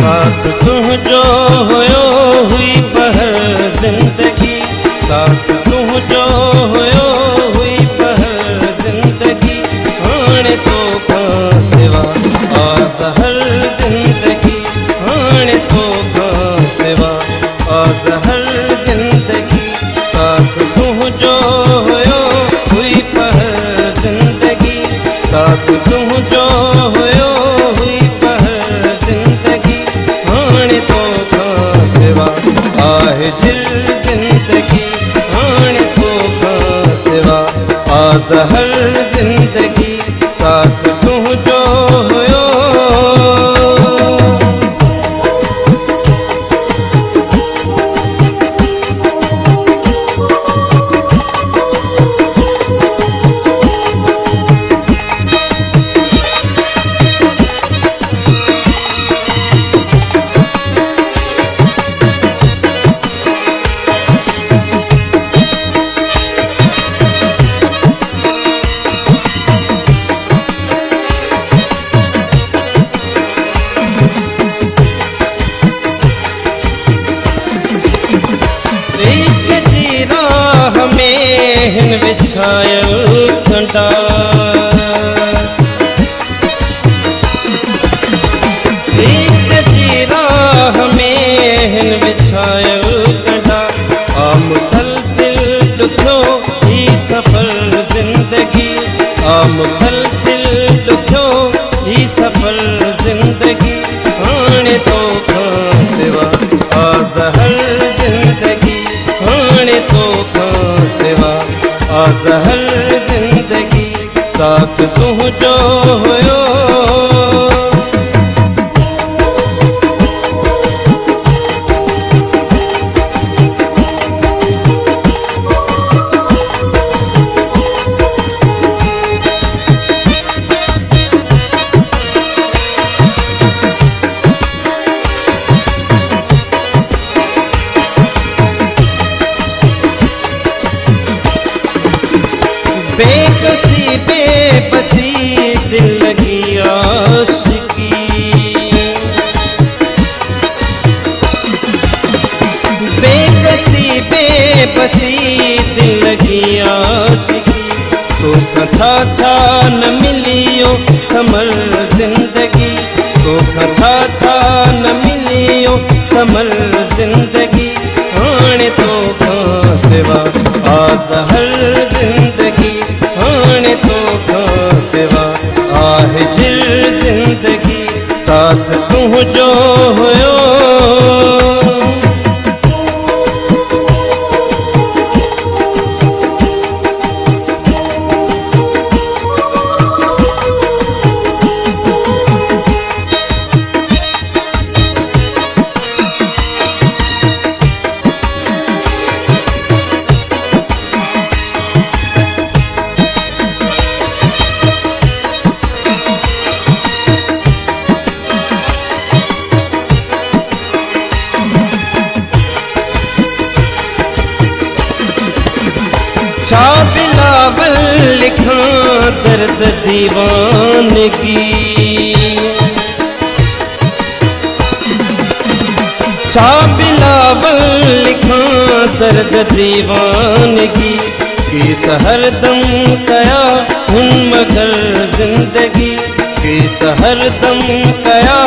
साथ तुम जो होयो हुई पहर जिंदगी, साथ तुम जो होयो हुई पहर जिंदगी, हाणे तो खां सिवा आज़हर जिंदगी, हाणे तो खां सिवा आज़हर जिंदगी। साथ तुम जो होयो हुई पहर जिंदगी, साथ तुम जो होयो हुई पहर जिंदगी, हाणे तो खां सिवा आहे जिल जिंदगी, हाणे तो खां सिवा आज़हर जिंदगी। साथ तुम जो होयो हिन विछायल कंडा, इश्क जी राह में हिन विछायल कंडा, आ मुसलसिल ॾुखियो ही सफ़र जिंदगी, आ मुसलसिल ॾुखियो ही सफ़र जिंदगी, हाणे तो खां सिवा आज़हर जिंदगी, हाणे तो खां सिवा आज़हर जिंदगी। साथ तुम जो होयो बेकसी बेबसी दिल लगी आशिकी, बेकसी बेबसी दिल लगी आशिकी, तो कथा छा न मिलियो समर जिंदगी, तो कथा छा न मिलियो समर जिंदगी, हाणे तो खां सिवा आज़हर जिंदगी, हाणे तो खां सिवा आहे जिल जिंदगी। साथ तुम जो होयो छा बिलावल लिखां दर्द दीवानगी, छा बिलावल लिखां दर्द दीवानगी, की सहर दम कया हुन मगर जिंदगी, की सहर दम कया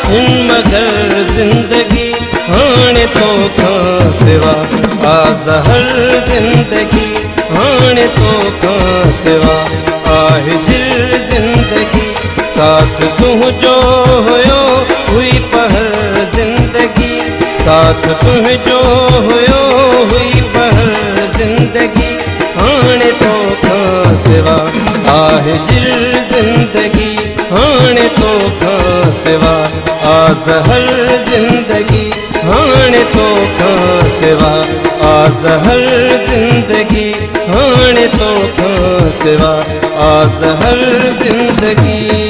हुन मगर जिंदगी, हाणे तो खां सिवा आज़हर जिंदगी, हाणे तो खां सिवा आहे जिल जिंदगी। साथ तुम जो होयो हुई पहर जिंदगी, साथ तुम जो होयो हुई पहर जिंदगी, हाणे तो खां सिवा आहे जिल जिंदगी। आज़हर ज़िंदगी हाणे तोखां सिवा, आज़हर ज़िंदगी हाणे तोखां सिवा, आज़हर ज़िंदगी।